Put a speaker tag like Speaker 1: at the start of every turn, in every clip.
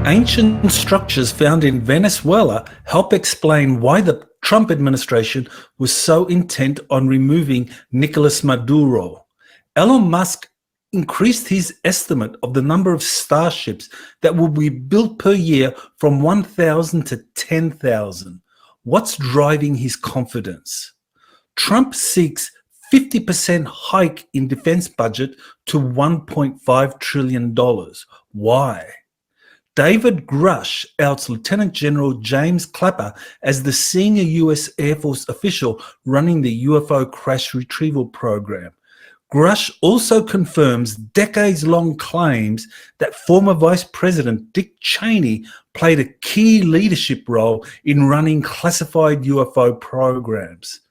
Speaker 1: Ancient structures found in Venezuela help explain why the Trump administration was so intent on removing Nicolas Maduro. Elon Musk increased his estimate of the number of starships that will be built per year from 1,000 to 10,000. What's driving his confidence? Trump seeks 50% hike in defense budget to $1.5 trillion. Why? David Grusch outs Lieutenant General James Clapper as the senior US Air Force official running the UFO crash retrieval program. Grusch also confirms decades-long claims that former Vice President Dick Cheney played a key leadership role in running classified UFO programs.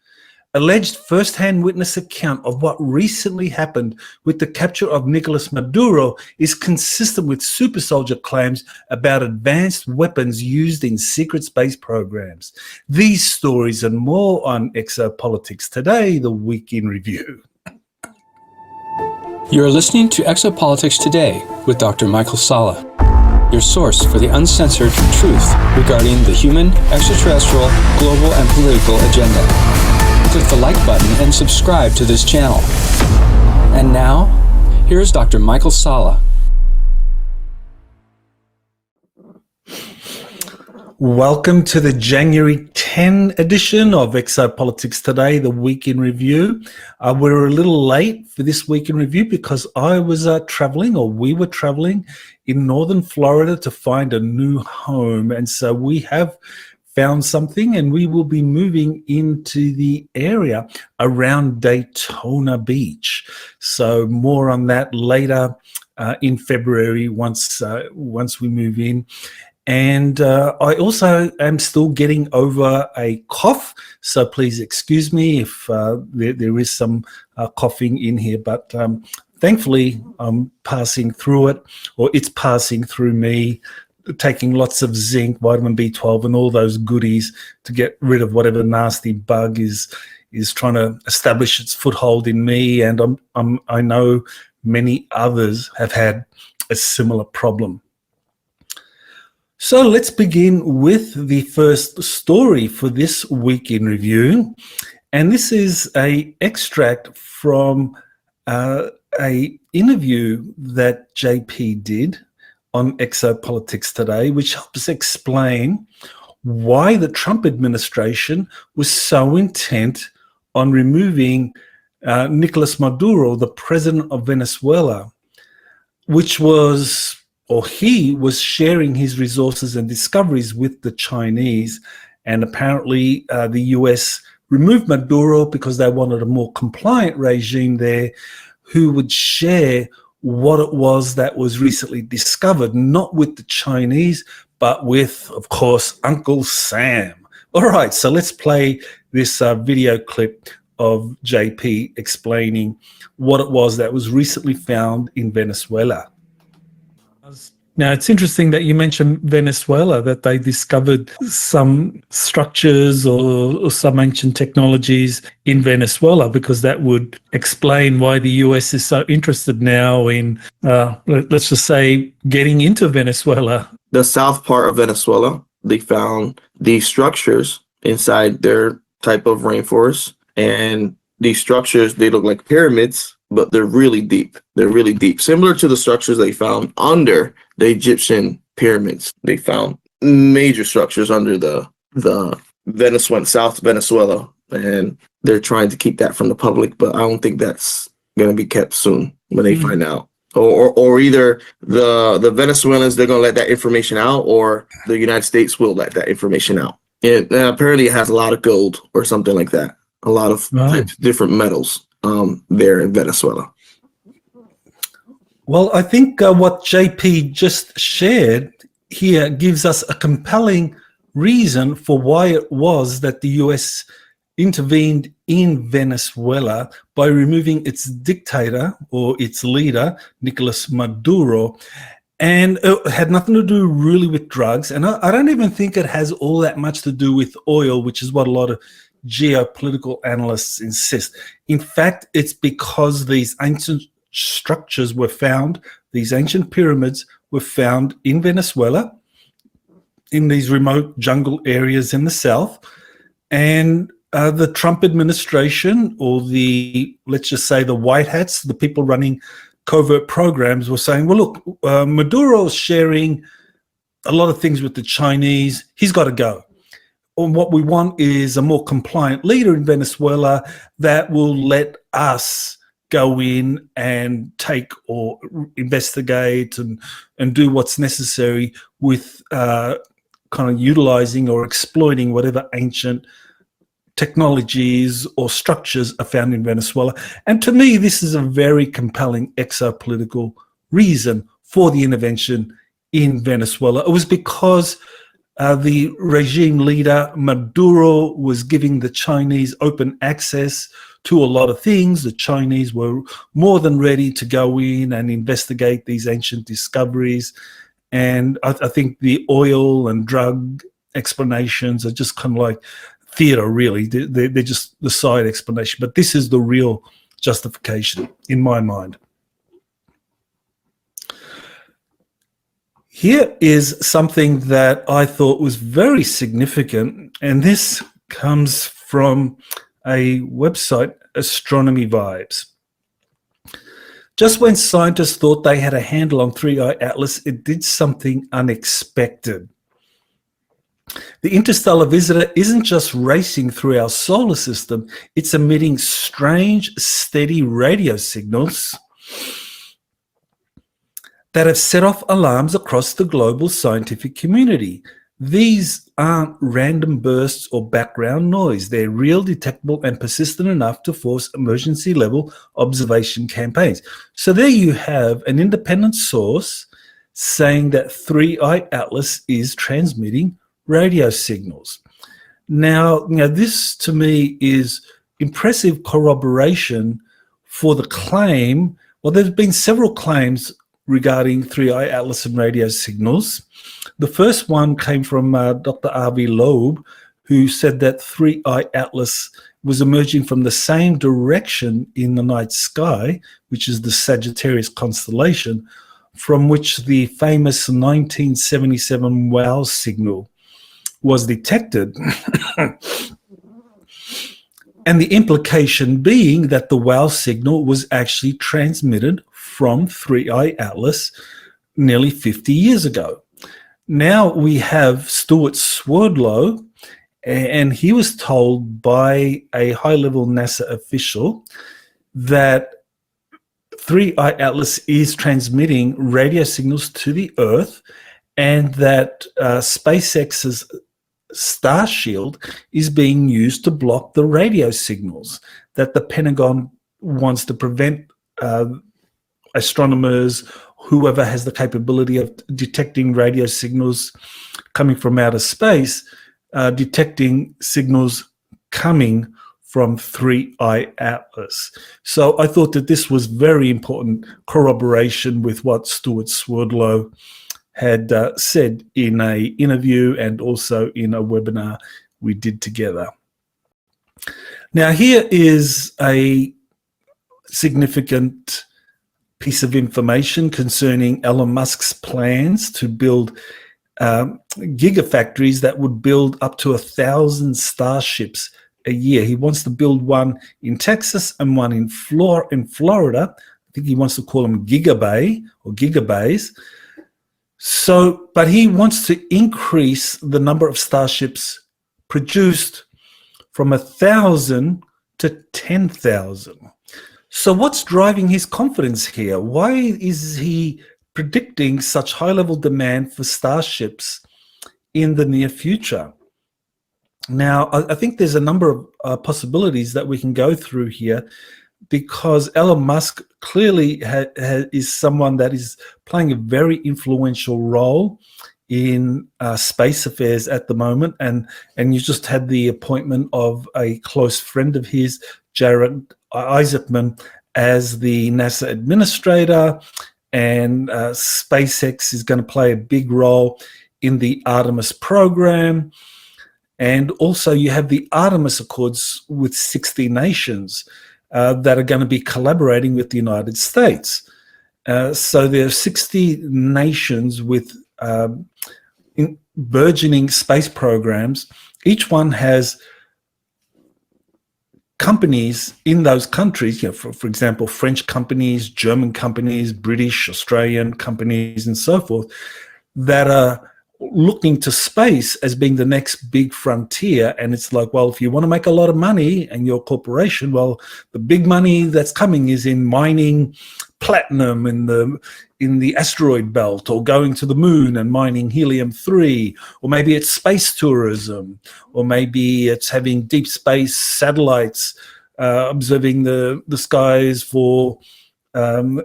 Speaker 1: Alleged first-hand witness account of what recently happened with the capture of Nicolas Maduro is consistent with super soldier claims about advanced weapons used in secret space programs. These stories and more on Exopolitics Today, the Week in Review.
Speaker 2: You are listening to Exopolitics Today with Dr. Michael Salla, your source for the uncensored truth regarding the human, extraterrestrial, global, and political agenda. Click the like button and subscribe to this channel. And now, here's Dr. Michael Salla.
Speaker 1: Welcome to the January 10 edition of Exopolitics Today, the Week in Review. We're a little late for this Week in Review because I was we were traveling in northern Florida to find a new home. And so we have found something, and we will be moving into the area around Daytona Beach. So more on that later in February once we move in. And I also am still getting over a cough, so please excuse me if there is some coughing in here, but thankfully I'm passing through it, or it's passing through me, taking lots of zinc, vitamin B12 and all those goodies to get rid of whatever nasty bug is trying to establish its foothold in me. And I know many others have had a similar problem. So let's begin with the first story for this Week in Review. And this is an extract from a interview that JP did on Exopolitics Today, which helps explain why the Trump administration was so intent on removing Nicolas Maduro, the president of Venezuela, which was, or he was sharing his resources and discoveries with the Chinese. And apparently the US removed Maduro because they wanted a more compliant regime there who would share what it was that was recently discovered, not with the Chinese, but with, of course, Uncle Sam. All right, so let's play this video clip of JP explaining what it was that was recently found in Venezuela. Now, it's interesting that you mentioned Venezuela, that they discovered some structures or some ancient technologies in Venezuela, because that would explain why the US is so interested now in, let's just say, getting into Venezuela.
Speaker 3: The south part of Venezuela, they found these structures inside their type of rainforest. And these structures, they look like pyramids, but they're really deep. They're really deep, similar to the structures they found under the Egyptian pyramids. They found major structures under the Venezuela, South Venezuela, and they're trying to keep that from the public, but I don't think that's going to be kept soon when they find out. Or either the Venezuelans, they're going to let that information out, or the United States will let that information out. And apparently it has a lot of gold or something like that, a lot of different metals there in Venezuela.
Speaker 1: Well, I think what JP just shared here gives us a compelling reason for why it was that the US intervened in Venezuela by removing its dictator, or its leader, Nicolas Maduro. And it had nothing to do really with drugs. And I don't even think it has all that much to do with oil, which is what a lot of geopolitical analysts insist. In fact, it's because these ancient structures were found, these ancient pyramids were found in Venezuela, in these remote jungle areas in the south. And the Trump administration, or let's just say the white hats, the people running covert programs, were saying, well, look, Maduro's sharing a lot of things with the Chinese. He's got to go. And what we want is a more compliant leader in Venezuela that will let us go in and take or investigate and do what's necessary with kind of utilizing or exploiting whatever ancient technologies or structures are found in Venezuela. And to me, this is a very compelling exopolitical reason for the intervention in Venezuela. It was because the regime leader Maduro was giving the Chinese open access to a lot of things. The Chinese were more than ready to go in and investigate these ancient discoveries. And I think the oil and drug explanations are just kind of like theater, really. They're just the side explanation. But this is the real justification in my mind. Here is something that I thought was very significant, and this comes from a website, Astronomy Vibes. Just when scientists thought they had a handle on 3i Atlas, it did something unexpected. The interstellar visitor isn't just racing through our solar system, it's emitting strange, steady radio signals that have set off alarms across the global scientific community. These aren't random bursts or background noise. They're real, detectable, and persistent enough to force emergency-level observation campaigns. So there you have an independent source saying that 3i Atlas is transmitting radio signals. Now, this to me is impressive corroboration for the claim. Well, there's been several claims regarding 3i Atlas and radio signals. The first one came from Dr. R.V. Loeb, who said that 3i Atlas was emerging from the same direction in the night sky, which is the Sagittarius constellation, from which the famous 1977 WOW signal was detected. And the implication being that the WOW signal was actually transmitted from 3i Atlas nearly 50 years ago. Now we have Stuart Swerdlow, and he was told by a high-level NASA official that 3i Atlas is transmitting radio signals to the Earth, and that SpaceX's Starship is being used to block the radio signals, that the Pentagon wants to prevent astronomers, whoever has the capability of detecting radio signals coming from outer space, detecting signals coming from 3i Atlas. So I thought that this was very important corroboration with what Stuart Swerdlow had said in an interview and also in a webinar we did together. Now, here is a significant piece of information concerning Elon Musk's plans to build gigafactories that would build up to 1,000 Starships a year. He wants to build one in Texas and one in Florida. I think he wants to call them Gigabay or Gigabays. So, but he wants to increase the number of Starships produced from 1,000 to 10,000. So what's driving his confidence here? Why is he predicting such high-level demand for Starships in the near future? Now, I think there's a number of possibilities that we can go through here, because Elon Musk clearly is someone that is playing a very influential role in space affairs at the moment. And you just had the appointment of a close friend of his, Jared Isaacman, as the NASA administrator, and SpaceX is going to play a big role in the Artemis program. And also you have the Artemis Accords with 60 nations that are going to be collaborating with the United States. So there are 60 nations with burgeoning space programs. Each one has companies in those countries, for example, French companies, German companies, British, Australian companies, and so forth, that are looking to space as being the next big frontier. And it's like, well, if you want to make a lot of money and you're a corporation, well, the big money that's coming is in mining platinum in the asteroid belt, or going to the moon and mining helium-3, or maybe it's space tourism, or maybe it's having deep space satellites observing the skies for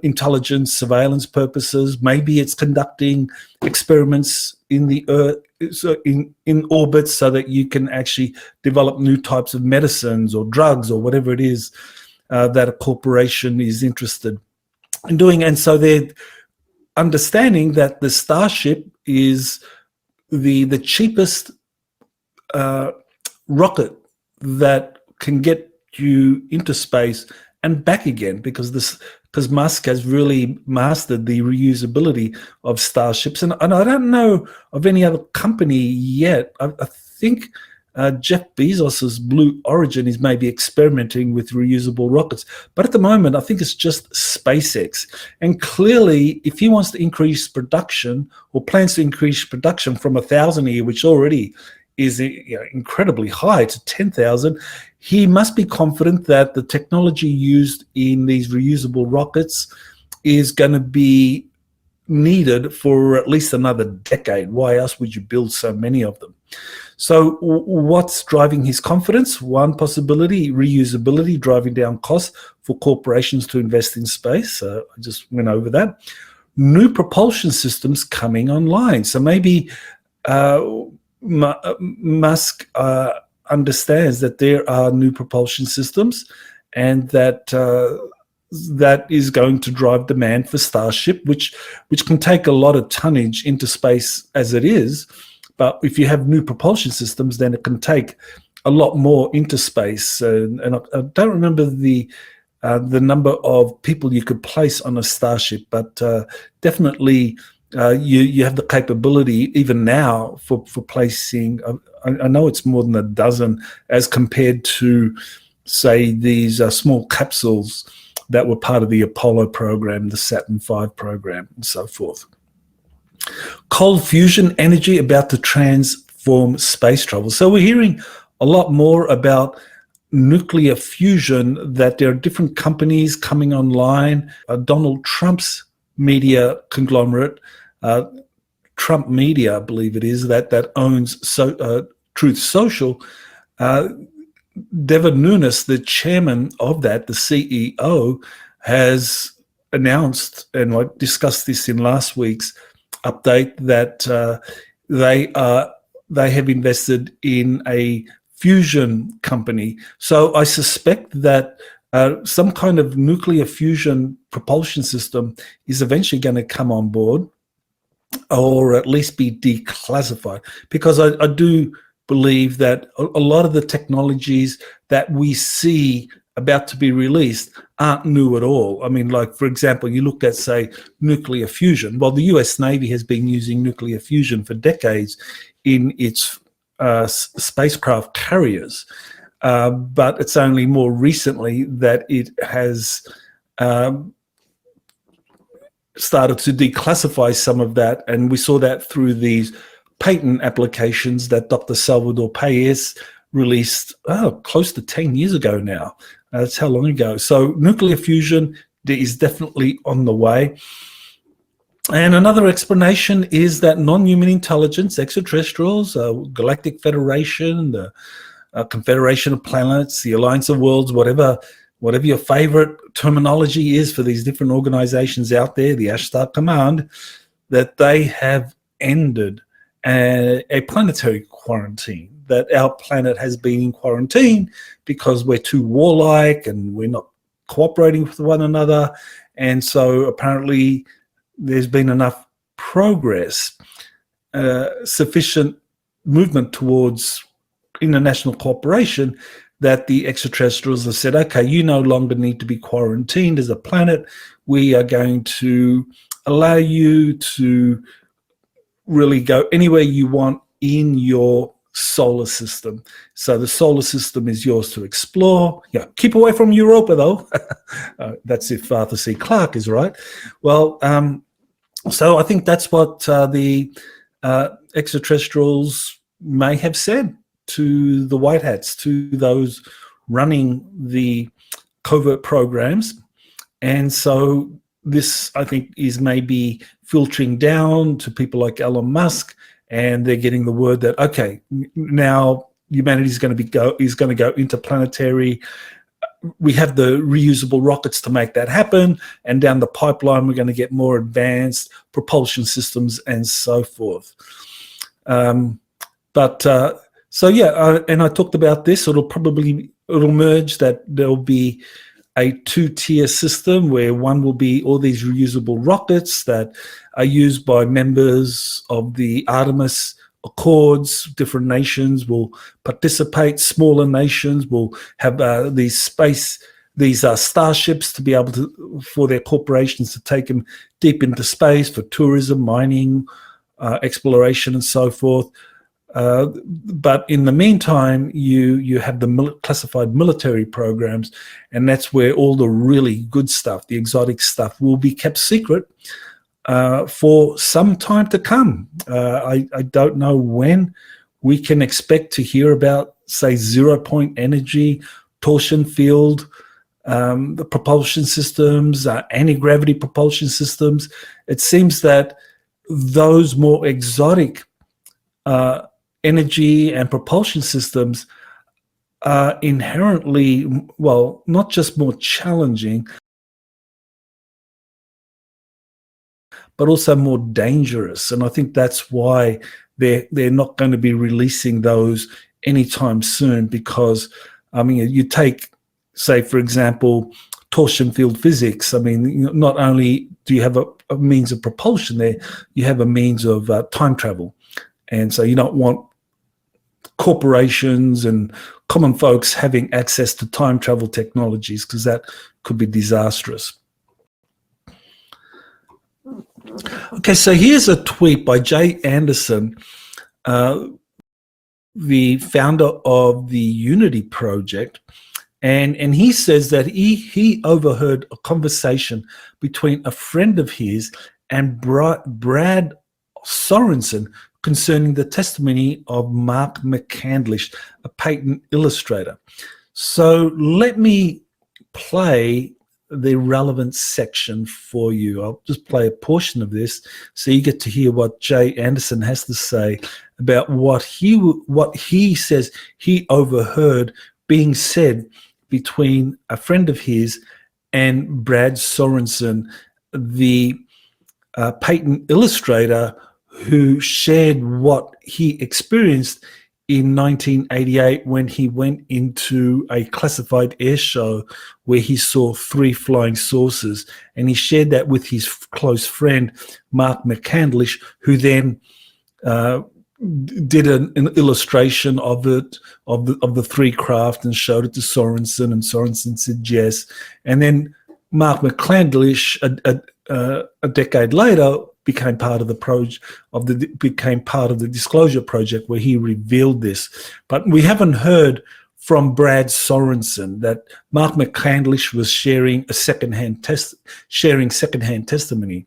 Speaker 1: intelligence surveillance purposes. Maybe it's conducting experiments in the Earth, so in orbit, so that you can actually develop new types of medicines or drugs or whatever it is that a corporation is interested in doing. And so they're understanding that the Starship is the cheapest rocket that can get you into space and back again, because Musk has really mastered the reusability of Starships. And I don't know of any other company yet. I think Jeff Bezos's Blue Origin is maybe experimenting with reusable rockets. But at the moment, I think it's just SpaceX. And clearly, if he wants to increase production, or plans to increase production from 1,000 a year, which already is incredibly high, to 10,000, he must be confident that the technology used in these reusable rockets is going to be needed for at least another decade. Why else would you build so many of them? So what's driving his confidence? One possibility, reusability, driving down costs for corporations to invest in space. I just went over that. New propulsion systems coming online. So maybe Musk understands that there are new propulsion systems, and that that is going to drive demand for Starship, which can take a lot of tonnage into space as it is. But if you have new propulsion systems, then it can take a lot more into space. And I don't remember the number of people you could place on a Starship, but definitely you have the capability even now for placing. I know it's more than a dozen, as compared to, say, these small capsules that were part of the Apollo program, the Saturn V program, and so forth. Cold fusion energy about to transform space travel. So we're hearing a lot more about nuclear fusion, that there are different companies coming online. Donald Trump's media conglomerate, Trump Media, I believe it is, that owns Truth Social. Devin Nunes, the chairman of that, the CEO, has announced, and I discussed this in last week's update, that they have invested in a fusion company. So I suspect that some kind of nuclear fusion propulsion system is eventually going to come on board, or at least be declassified, because I do believe that a lot of the technologies that we see about to be released aren't new at all. I mean, like, for example, you look at, say, nuclear fusion. Well, the US Navy has been using nuclear fusion for decades in its spacecraft carriers, but it's only more recently that it has started to declassify some of that, and we saw that through these patent applications that Dr. Salvador Payez released close to 10 years ago now. That's how long ago. So nuclear fusion is definitely on the way. And another explanation is that non-human intelligence, extraterrestrials, Galactic Federation, the Confederation of Planets, the Alliance of Worlds, whatever your favorite terminology is for these different organizations out there, the Ashtar Command, that they have ended a planetary quarantine, that our planet has been in quarantine because we're too warlike and we're not cooperating with one another. And so apparently there's been enough progress, sufficient movement towards international cooperation, that the extraterrestrials have said, okay, you no longer need to be quarantined as a planet. We are going to allow you to really go anywhere you want in your solar system. So the solar system is yours to explore. Yeah, keep away from Europa, though. That's if Arthur C. Clarke is right. Well, so I think that's what the extraterrestrials may have said to the white hats, to those running the covert programs. And so this, I think, is maybe filtering down to people like Elon Musk, and they're getting the word that, okay, now humanity is going to go interplanetary. We have the reusable rockets to make that happen, and down the pipeline we're going to get more advanced propulsion systems and so forth. So yeah, and I talked about this. It'll merge that there'll be a two-tier system where one will be all these reusable rockets that are used by members of the Artemis Accords. Different nations will participate. Smaller nations will have these starships to be able to, for their corporations to take them deep into space for tourism, mining, exploration, and so forth. But in the meantime, you have the classified military programs, and that's where all the really good stuff, the exotic stuff, will be kept secret for some time to come. I don't know when we can expect to hear about, say, zero-point energy, torsion field, the propulsion systems, anti-gravity propulsion systems. It seems that those more exotic energy and propulsion systems are inherently, well, not just more challenging, but also more dangerous. And I think that's why they're not going to be releasing those anytime soon, because, I mean, you take, say, for example, torsion field physics. I mean, not only do you have a means of propulsion there, you have a means of time travel. And so you don't want corporations and common folks having access to time travel technologies, because that could be disastrous. Okay, so here's a tweet by Jay Anderson, the founder of the Unity Project, and he says that he overheard a conversation between a friend of his and Brad Sorensen concerning the testimony of Mark McCandlish, a patent illustrator. So let me play the relevant section for you. I'll just play a portion of this so you get to hear what Jay Anderson has to say about what he says he overheard being said between a friend of his and Brad Sorensen, the patent illustrator, who shared what he experienced in 1988 when he went into a classified air show where he saw 3 flying saucers. And he shared that with his close friend, Mark McCandlish, who then did an illustration of it, of the 3 craft, and showed it to Sorensen, and Sorensen said yes. And then Mark McCandlish, a decade later, became part of the Disclosure Project, where he revealed this. But we haven't heard from Brad Sorensen that Mark McCandlish was sharing secondhand testimony.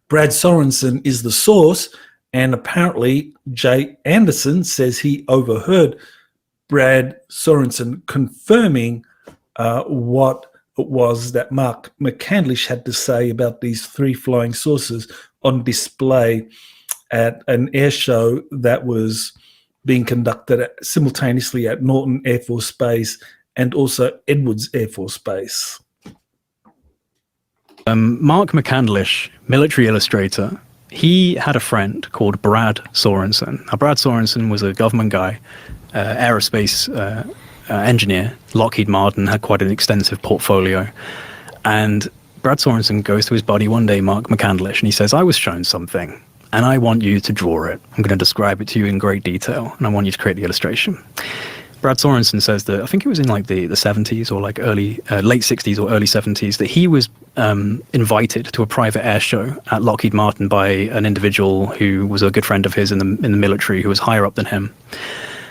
Speaker 1: Brad Sorensen is the source, and apparently Jay Anderson says he overheard Brad Sorensen confirming what it was that Mark McCandlish had to say about these 3 flying saucers on display at an air show that was being conducted simultaneously at Norton Air Force Base and also Edwards Air Force Base.
Speaker 4: Mark McCandlish, military illustrator, he had a friend called Brad Sorensen. Now, Brad Sorensen was a government guy, aerospace engineer. Lockheed Martin had quite an extensive portfolio. And Brad Sorensen goes to his buddy one day, Mark McCandlish, and he says, I was shown something, and I want you to draw it. I'm going to describe it to you in great detail, and I want you to create the illustration. Brad Sorensen says that, I think it was in like the 70s or like late 60s or early 70s, that he was invited to a private air show at Lockheed Martin by an individual who was a good friend of his in the military, who was higher up than him.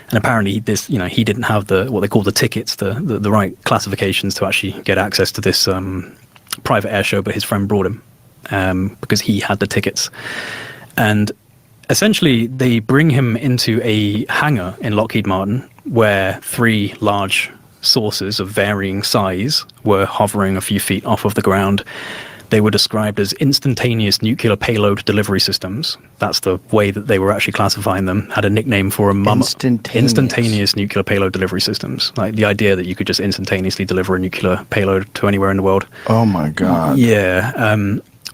Speaker 4: And apparently this, he didn't have what they call the tickets, the right classifications to actually get access to this private air show, but his friend brought him because he had the tickets. And essentially, they bring him into a hangar in Lockheed Martin where 3 large saucers of varying size were hovering a few feet off of the ground. They were described as instantaneous nuclear payload delivery systems. That's the way that they were actually classifying them. Had a nickname for them. Instantaneous nuclear payload delivery systems. Like the idea that you could just instantaneously deliver a nuclear payload to anywhere in the world.
Speaker 5: Oh my God.
Speaker 4: Yeah.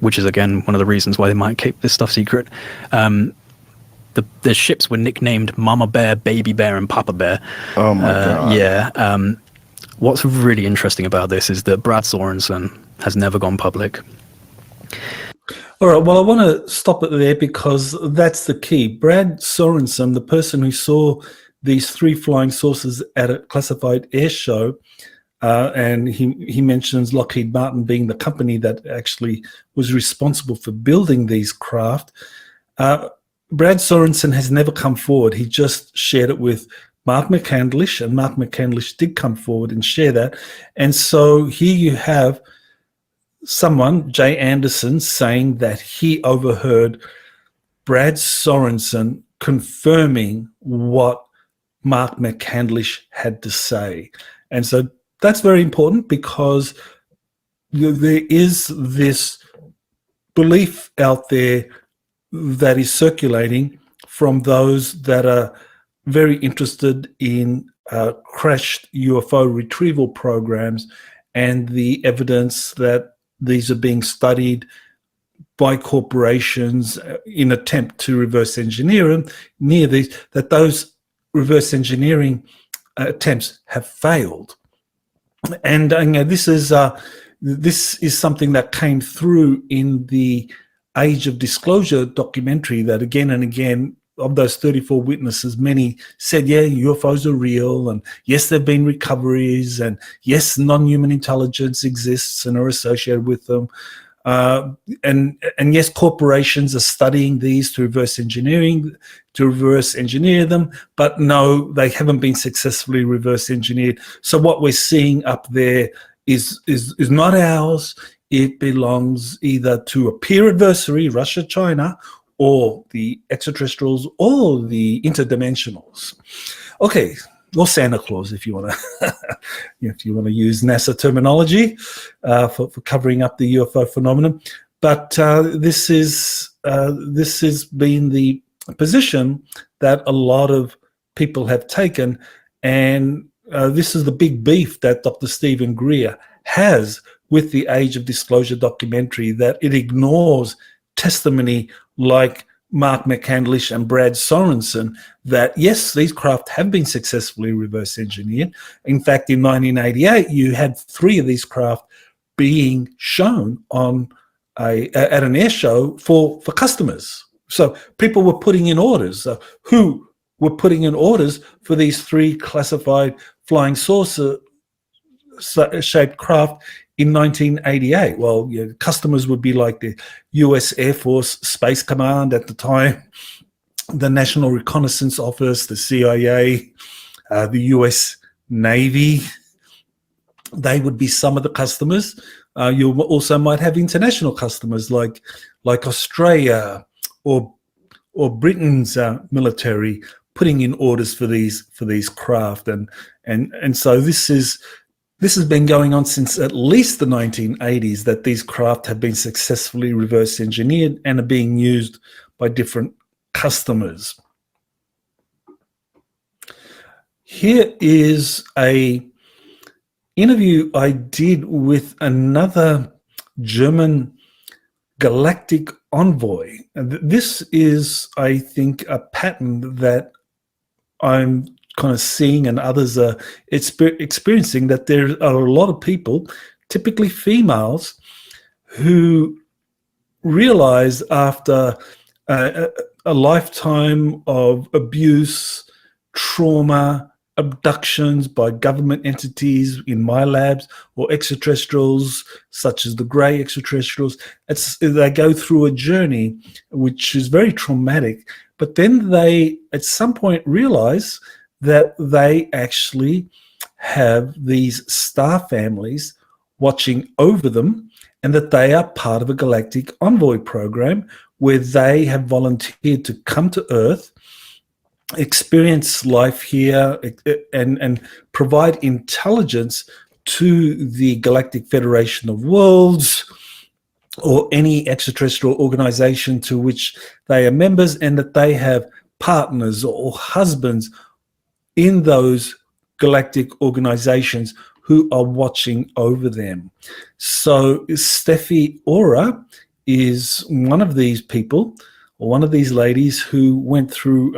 Speaker 4: Which is, again, one of the reasons why they might keep this stuff secret. The ships were nicknamed Mama Bear, Baby Bear, and Papa Bear.
Speaker 5: Oh my God.
Speaker 4: Yeah. What's really interesting about this is that Brad Sorensen has never gone public.
Speaker 1: All right, well, I want to stop it there because that's the key. Brad Sorensen, the person who saw these 3 flying saucers at a classified air show, and he mentions Lockheed Martin being the company that actually was responsible for building these craft. Brad Sorensen has never come forward. He just shared it with Mark McCandlish, and Mark McCandlish did come forward and share that. And so here you have someone, Jay Anderson, saying that he overheard Brad Sorensen confirming what Mark McCandlish had to say. And so that's very important because there is this belief out there that is circulating from those that are very interested in crashed UFO retrieval programs and the evidence that these are being studied by corporations in attempt to reverse engineer them, that those reverse engineering attempts have failed. And this is something that came through in the Age of Disclosure documentary, that again and again, of those 34 witnesses, many said, yeah, UFOs are real, and yes, there have been recoveries, and yes, non-human intelligence exists and are associated with them. And yes, corporations are studying these to reverse engineer them, but no, they haven't been successfully reverse engineered. So what we're seeing up there is not ours. It belongs either to a peer adversary, Russia, China, or the extraterrestrials, or the interdimensionals. Okay, or Santa Claus, if you want to, if you want to use NASA terminology for covering up the UFO phenomenon. But this has been the position that a lot of people have taken, and this is the big beef that Dr. Stephen Greer has with the Age of Disclosure documentary, that it ignores testimony like Mark McCandlish and Brad Sorensen, that yes, these craft have been successfully reverse engineered. In fact, in 1988, you had 3 of these craft being shown on at an air show for customers. So people were putting in orders. Who were putting in orders for these 3 classified flying saucer shaped craft in 1988? Well, customers would be like the US Air Force Space Command at the time, the National Reconnaissance Office, the CIA, the US Navy. They would be some of the customers. You also might have international customers like Australia or Britain's military putting in orders for these craft, and so this has been going on since at least the 1980s, that these craft have been successfully reverse engineered and are being used by different customers. Here is a interview I did with another German galactic envoy. And this is, I think, a pattern that I'm kind of seeing and others are experiencing, that there are a lot of people, typically females, who realize after a lifetime of abuse, trauma, abductions by government entities in my labs, or extraterrestrials such as the grey extraterrestrials. They go through a journey which is very traumatic, but then they at some point realize that they actually have these star families watching over them, and that they are part of a galactic envoy program where they have volunteered to come to Earth, experience life here, and provide intelligence to the Galactic Federation of Worlds or any extraterrestrial organization to which they are members, and that they have partners or husbands in those galactic organizations who are watching over them. So Steffi Ora is one of these people, or one of these ladies, who went through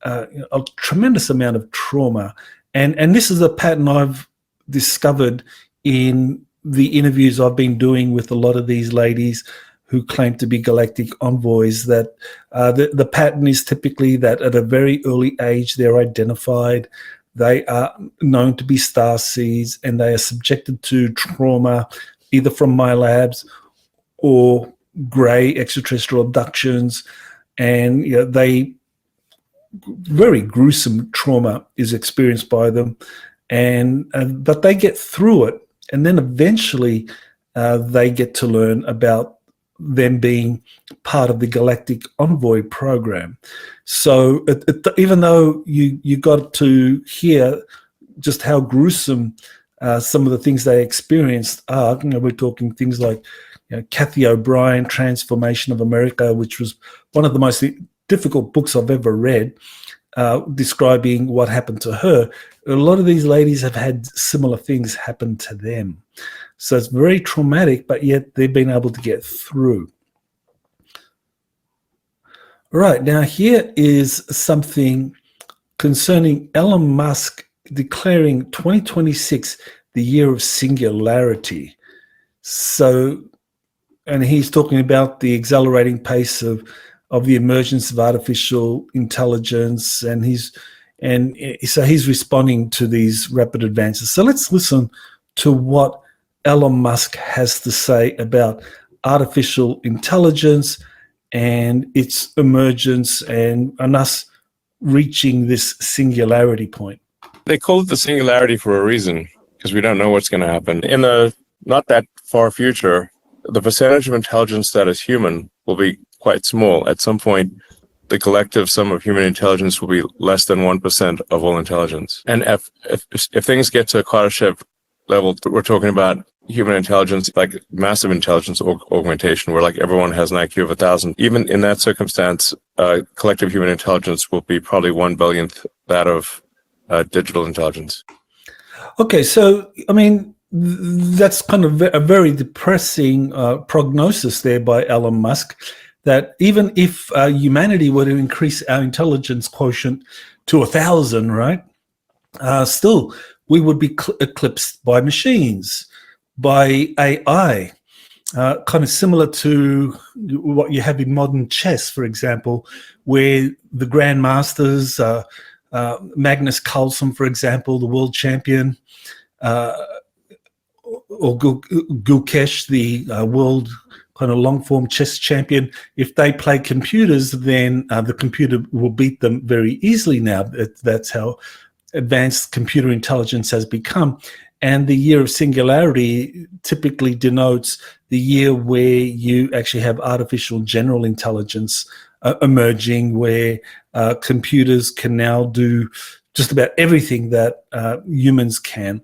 Speaker 1: a tremendous amount of trauma. And this is a pattern I've discovered in the interviews I've been doing with a lot of these ladies who claim to be galactic envoys, that the pattern is typically that at a very early age they're identified, they are known to be starseeds, and they are subjected to trauma either from my labs or grey extraterrestrial abductions, and they very gruesome trauma is experienced by them, but they get through it, and then eventually they get to learn about them being part of the Galactic Envoy program. So even though you got to hear just how gruesome some of the things they experienced are, we're talking things like Kathy O'Brien, Transformation of America, which was one of the most difficult books I've ever read, describing what happened to her. A lot of these ladies have had similar things happen to them. So it's very traumatic, but yet they've been able to get through. Right, now here is something concerning Elon Musk declaring 2026 the year of singularity. So, and he's talking about the accelerating pace of the emergence of artificial intelligence, and so he's responding to these rapid advances. So let's listen to what Elon Musk has to say about artificial intelligence and its emergence and us reaching this singularity point.
Speaker 6: They call it the singularity for a reason, because we don't know what's going to happen. In the not that far future, the percentage of intelligence that is human will be quite small. At some point, the collective sum of human intelligence will be less than 1% of all intelligence. And if things get to a Starship level, we're talking about human intelligence, like massive intelligence augmentation, where like everyone has an IQ of 1,000. Even in that circumstance, collective human intelligence will be probably 1/billionth that of digital intelligence.
Speaker 1: Okay, so I mean, that's kind of a very depressing prognosis there by Elon Musk, that even if humanity were to increase our intelligence quotient to 1,000, right, still we would be eclipsed by machines, by AI, kind of similar to what you have in modern chess, for example, where the grandmasters, Magnus Carlsen, for example, the world champion, or Gukesh, the world kind of long-form chess champion, if they play computers, then the computer will beat them very easily now. That's how advanced computer intelligence has become. And the year of singularity typically denotes the year where you actually have artificial general intelligence emerging, where computers can now do just about everything that humans can.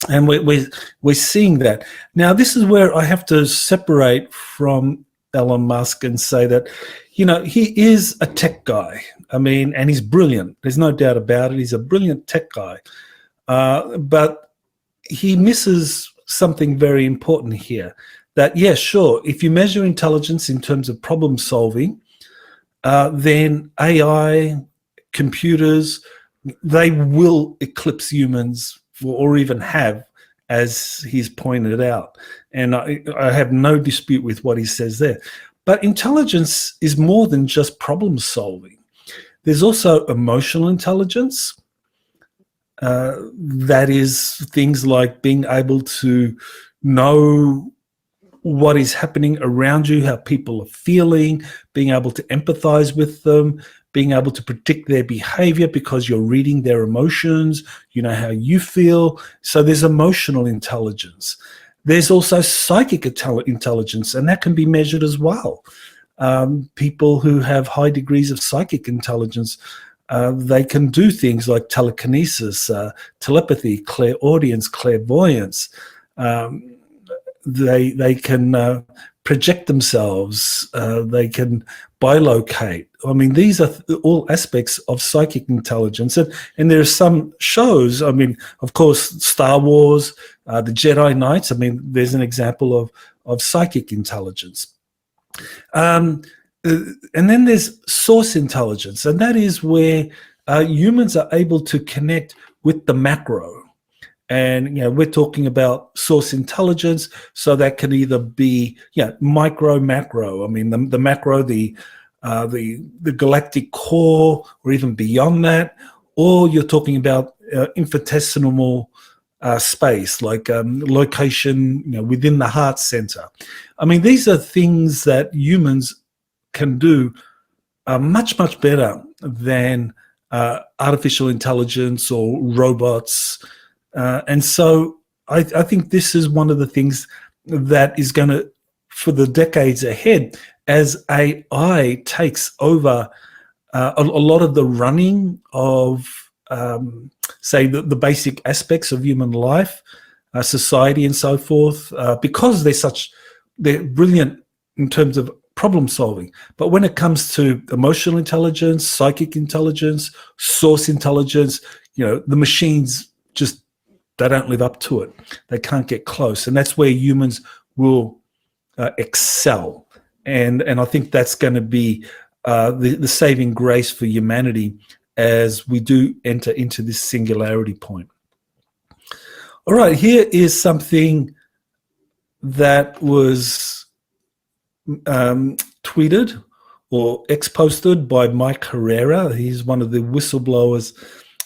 Speaker 1: And we're seeing that. Now, this is where I have to separate from Elon Musk and say that, he is a tech guy. I mean, and he's brilliant. There's no doubt about it. He's a brilliant tech guy. But he misses something very important here, that, sure, if you measure intelligence in terms of problem solving, then AI, computers, they will eclipse humans, or even have, as he's pointed out. And I have no dispute with what he says there. But intelligence is more than just problem solving. There's also emotional intelligence, that is things like being able to know what is happening around you, how people are feeling, being able to empathize with them, being able to predict their behavior because you're reading their emotions, you know how you feel. So there's emotional intelligence. There's also psychic intelligence, and that can be measured as well. People who have high degrees of psychic intelligence, they can do things like telekinesis, telepathy, clairaudience, clairvoyance. They can project themselves. They can bilocate. I mean, these are all aspects of psychic intelligence. And there are some shows, I mean, of course, Star Wars, the Jedi Knights, I mean, there's an example of psychic intelligence. And then there's source intelligence, and that is where humans are able to connect with the macro. And, you know, we're talking about source intelligence, so that can either be, micro, macro. I mean, the macro, the galactic core, or even beyond that, or you're talking about infinitesimal space, like location, within the heart center. I mean, these are things that humans can do much, much better than artificial intelligence or robots. And so I think this is one of the things that is going to, for the decades ahead, as AI takes over a lot of the running of, say, the basic aspects of human life, society and so forth, because they're brilliant in terms of problem solving. But when it comes to emotional intelligence, psychic intelligence, source intelligence, the machines just, they don't live up to it. They can't get close. And that's where humans will excel. And I think that's going to be the saving grace for humanity as we do enter into this singularity point. All right, here is something that was tweeted or exposted by Mike Herrera. He's one of the whistleblowers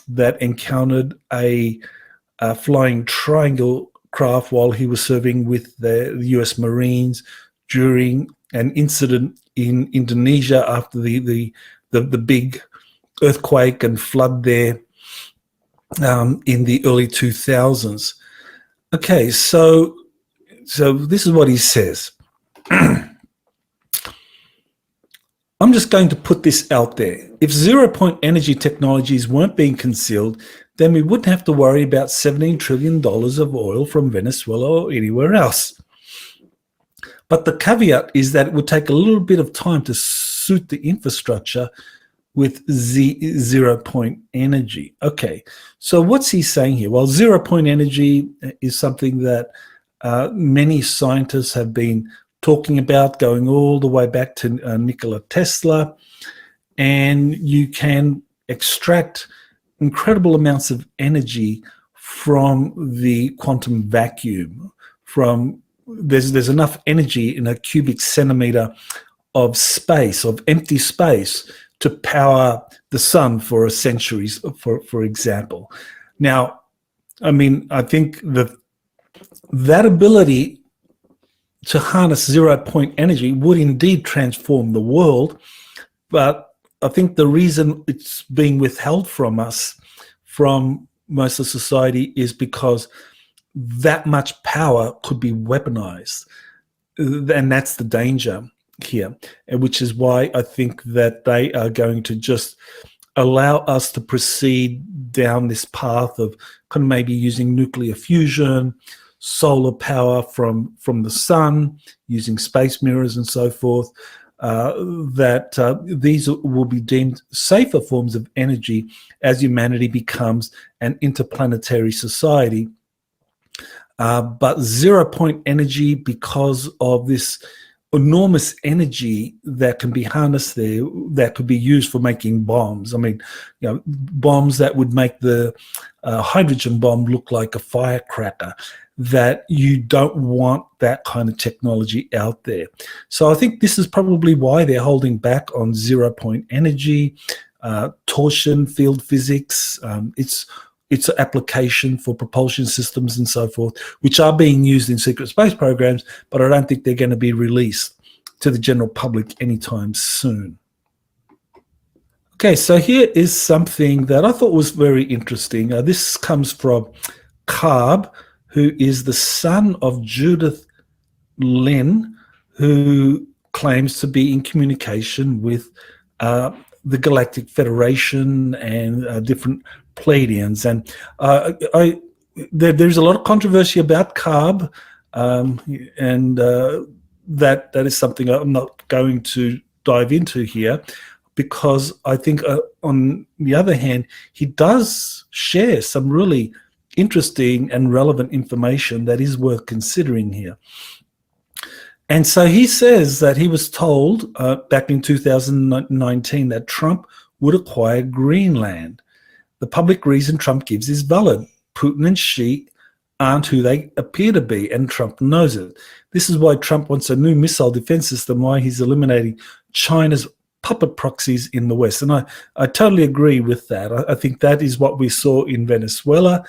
Speaker 1: that encountered a flying triangle craft while he was serving with the US Marines during an incident in Indonesia after the big earthquake and flood there in the early 2000s. Okay, so this is what he says. I'm just going to put this out there. If zero-point energy technologies weren't being concealed, then we wouldn't have to worry about $17 trillion of oil from Venezuela or anywhere else. But the caveat is that it would take a little bit of time to suit the infrastructure with zero-point energy. Okay, so what's he saying here? Well, zero-point energy is something that many scientists have been talking about, going all the way back to Nikola Tesla, and you can extract incredible amounts of energy from the quantum vacuum. There's enough energy in a cubic centimeter of space, of empty space, to power the sun for a century, for example. Now, I mean, I think that ability to harness zero-point energy would indeed transform the world, but I think the reason it's being withheld from us, from most of society, is because that much power could be weaponized, and that's the danger here, which is why I think that they are going to just allow us to proceed down this path of kind of maybe using nuclear fusion, solar power from the sun, using space mirrors and so forth, that these will be deemed safer forms of energy as humanity becomes an interplanetary society. But zero-point energy, because of this enormous energy that can be harnessed there, that could be used for making bombs. I mean, bombs that would make the hydrogen bomb look like a firecracker, that you don't want that kind of technology out there. So I think this is probably why they're holding back on zero-point energy, torsion field physics. It's its application for propulsion systems and so forth, which are being used in secret space programs, but I don't think they're going to be released to the general public anytime soon. Okay, so here is something that I thought was very interesting. This comes from Carb, who is the son of Judith Lynn, who claims to be in communication with the Galactic Federation and different Pleiadians. And there's a lot of controversy about Carb, and that is something I'm not going to dive into here, because I think on the other hand, he does share some really interesting and relevant information that is worth considering here. And so he says that he was told back in 2019 that Trump would acquire Greenland. The public reason Trump gives is valid. Putin and Xi aren't who they appear to be, and Trump knows it. This is why Trump wants a new missile defense system, why he's eliminating China's puppet proxies in the West. And I totally agree with that. I think that is what we saw in Venezuela.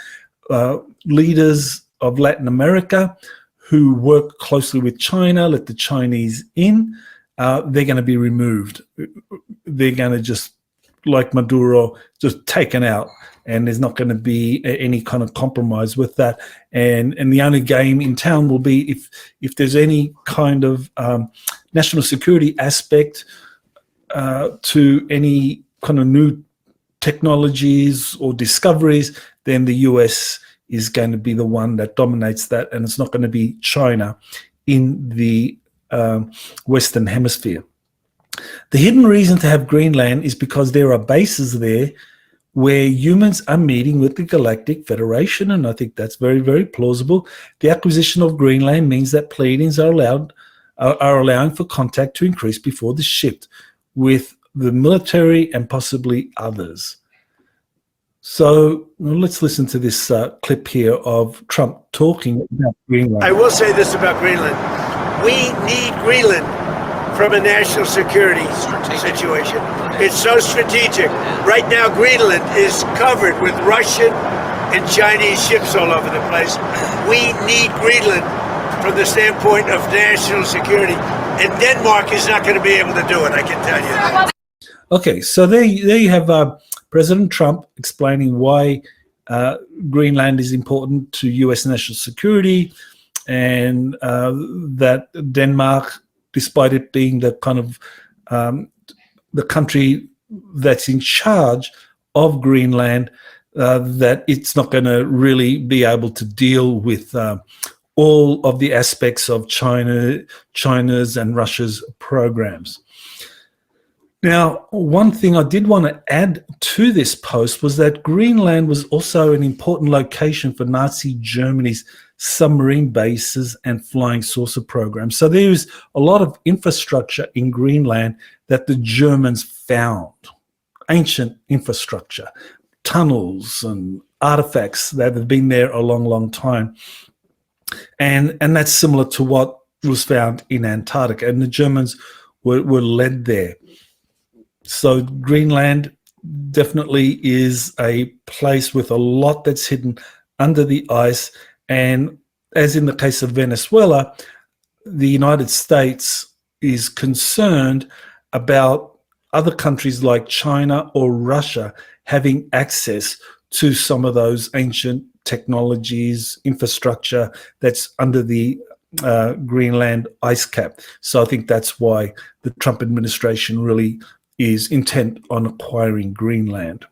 Speaker 1: Leaders of Latin America who work closely with China, let the Chinese in, they're going to be removed. They're going to just, like Maduro, just taken out, and there's not going to be any kind of compromise with that. And the only game in town will be if there's any kind of national security aspect to any kind of new technologies or discoveries, then the US is going to be the one that dominates that, and it's not going to be China in the Western Hemisphere. The hidden reason to have Greenland is because there are bases there where humans are meeting with the Galactic Federation, and I think that's very, very plausible. The acquisition of Greenland means that Pleiadians are allowing for contact to increase before the shift with the military and possibly others. So let's listen to this clip here of Trump talking about Greenland.
Speaker 7: I will say this about Greenland. We need Greenland from a national security situation. It's so strategic. Right now, Greenland is covered with Russian and Chinese ships all over the place. We need Greenland from the standpoint of national security. And Denmark is not going to be able to do it, I can tell you that.
Speaker 1: Okay, so there you have President Trump explaining why Greenland is important to U.S. national security, and that Denmark, despite it being the kind of the country that's in charge of Greenland, that it's not going to really be able to deal with all of the aspects of China's and Russia's programs. Now, one thing I did want to add to this post was that Greenland was also an important location for Nazi Germany's submarine bases and flying saucer programs. So there is a lot of infrastructure in Greenland that the Germans found, ancient infrastructure, tunnels and artifacts that have been there a long, long time. And that's similar to what was found in Antarctica, and the Germans were led there. So Greenland definitely is a place with a lot that's hidden under the ice. And as in the case of Venezuela, the United States is concerned about other countries like China or Russia having access to some of those ancient technologies, infrastructure that's under the Greenland ice cap. So I think that's why the Trump administration really is intent on acquiring Greenland.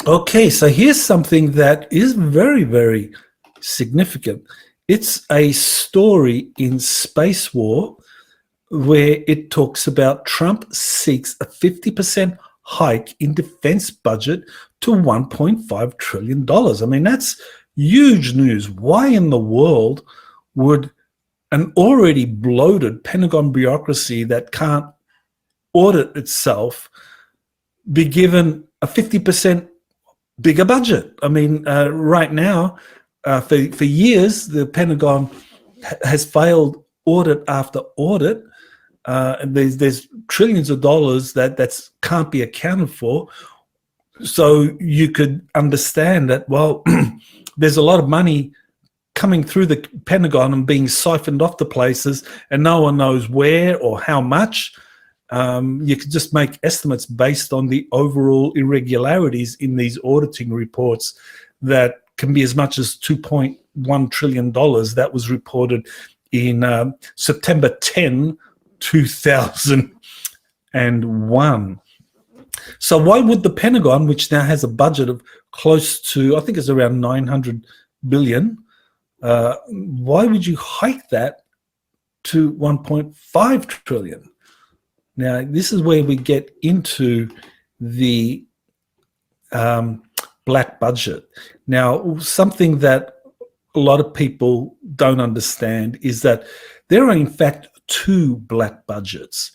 Speaker 1: Okay, so here's something that is very, very significant. It's a story in Space War where it talks about Trump seeks a 50% hike in defense budget to $1.5 trillion. I mean, that's huge news. Why in the world would an already bloated Pentagon bureaucracy that can't audit itself be given a 50% bigger budget? I mean, right now, for years, the Pentagon has failed audit after audit. There's trillions of dollars that can't be accounted for. So you could understand that, well, there's a lot of money coming through the Pentagon and being siphoned off to places, and no one knows where or how much. You could just make estimates based on the overall irregularities in these auditing reports that can be as much as $2.1 trillion. That was reported in September 10, 2001. So why would the Pentagon, which now has a budget of close to, I think it's around 900 billion, why would you hike that to 1.5 trillion? Now, this is where we get into the black budget. Now, something that a lot of people don't understand is that there are, in fact, two black budgets.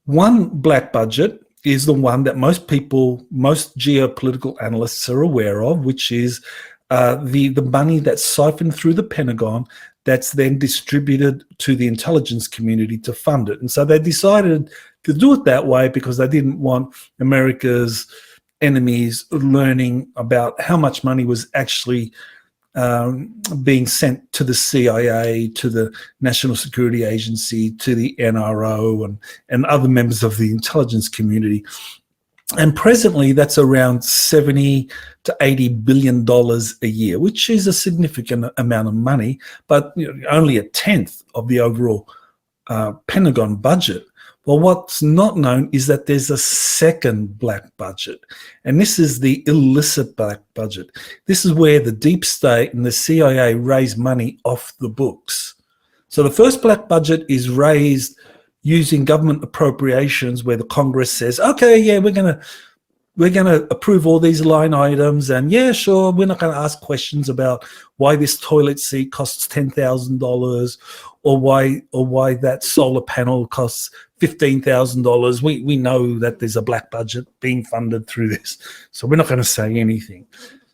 Speaker 1: One black budget is the one that most people, most geopolitical analysts are aware of, which is the money that's siphoned through the Pentagon that's then distributed to the intelligence community to fund it. And so they decided to do it that way because they didn't want America's enemies learning about how much money was actually being sent to the CIA, to the National Security Agency, to the NRO, and other members of the intelligence community. And presently, that's around $70 to $80 billion a year, which is a significant amount of money, but only a tenth of the overall Pentagon budget. Well, what's not known is that there's a second black budget, and this is the illicit black budget. This is where the deep state and the CIA raise money off the books. So the first black budget is raised using government appropriations, where the Congress says, okay, yeah, we're gonna approve all these line items, and yeah, sure, we're not going to ask questions about why this toilet seat costs $10,000 or why that solar panel costs $15,000. We know that there's a black budget being funded through this, so we're not going to say anything.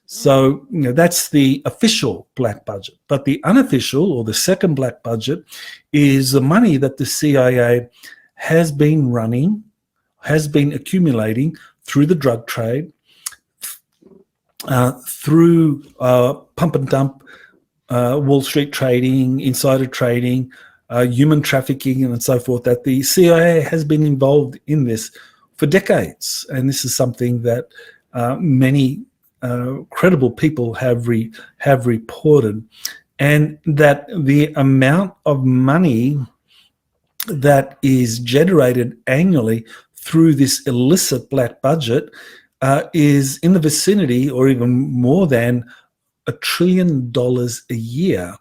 Speaker 1: So that's the official black budget. But the unofficial, or the second black budget, is the money that the CIA has been accumulating through the drug trade, through pump and dump, Wall Street trading, insider trading, human trafficking, and so forth, that the CIA has been involved in this for decades. And this is something that many credible people have reported, and that the amount of money that is generated annually through this illicit black budget is in the vicinity, or even more than, $1 trillion a year.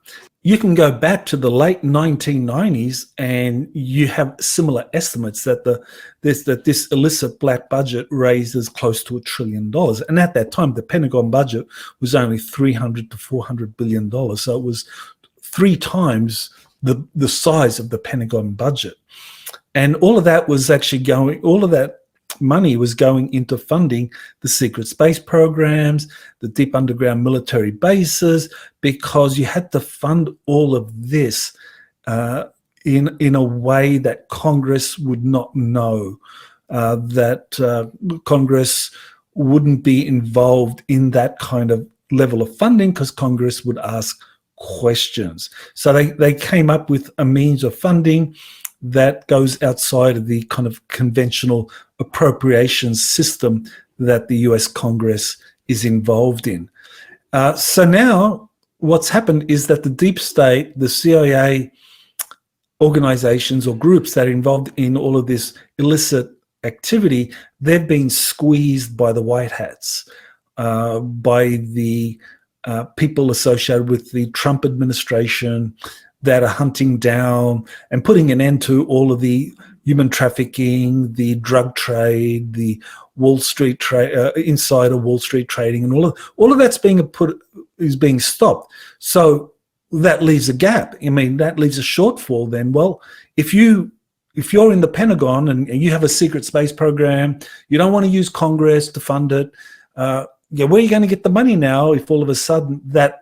Speaker 1: You can go back to the late 1990s and you have similar estimates that this illicit black budget raises close to $1 trillion. And at that time, the Pentagon budget was only $300 to $400 billion. So it was 3 times the size of the Pentagon budget. And all of that was actually all of that money was going into funding the secret space programs, the deep underground military bases, because you had to fund all of this in a way that Congress would not know, that Congress wouldn't be involved in that kind of level of funding, because Congress would ask questions. So they came up with a means of funding that goes outside of the kind of conventional appropriations system that the US Congress is involved in. So now what's happened is that the deep state, the CIA organizations or groups that are involved in all of this illicit activity, they've been squeezed by the white hats, by the people associated with the Trump administration, that are hunting down and putting an end to all of the human trafficking, the drug trade, the Wall Street trade, insider Wall Street trading, and all of that's being stopped. So that leaves a gap. I mean, that leaves a shortfall. Then, well, if you're in the Pentagon and you have a secret space program, you don't want to use Congress to fund it. Where are you going to get the money now if all of a sudden that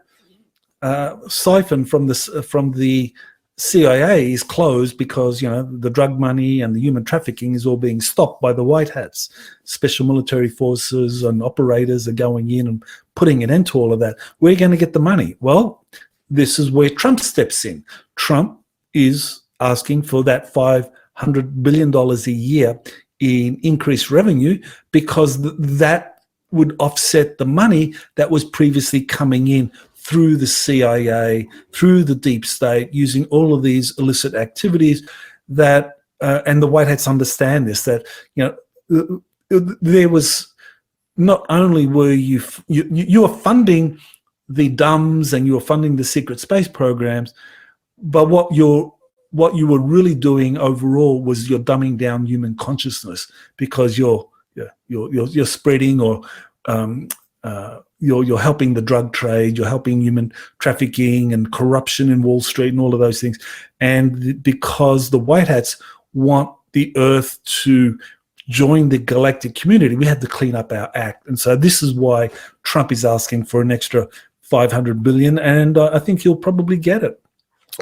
Speaker 1: siphon from the CIA is closed because, the drug money and the human trafficking is all being stopped by the white hats. Special military forces and operators are going in and putting an end to all of that. We're going to get the money. Well, this is where Trump steps in. Trump is asking for that $500 billion a year in increased revenue because that would offset the money that was previously coming in through the CIA, through the deep state, using all of these illicit activities that, and the white hats understand this, that, there was, not only were you were funding the DUMBs and you were funding the secret space programs, but what you were really doing overall was you're dumbing down human consciousness because you're spreading or you're helping the drug trade, you're helping human trafficking and corruption in Wall Street and all of those things. And because the white hats want the Earth to join the galactic community, we had to clean up our act. And so this is why Trump is asking for an extra $500 billion, and I think he'll probably get it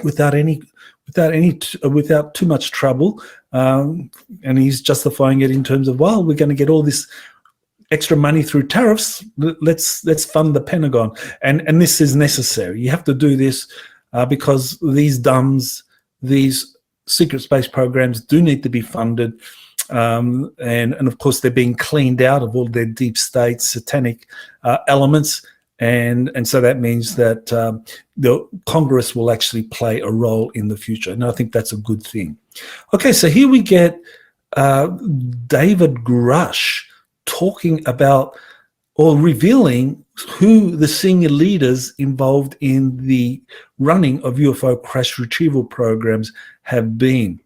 Speaker 1: without too much trouble. And he's justifying it in terms of, well, we're going to get all this extra money through tariffs. Let's fund the Pentagon, and this is necessary. You have to do this because these DUMBs, these secret space programs, do need to be funded, and of course they're being cleaned out of all their deep state satanic elements, and so that means that the Congress will actually play a role in the future, and I think that's a good thing. Okay, so here we get David Grusch talking about or revealing who the senior leaders involved in the running of UFO crash retrieval programs have been.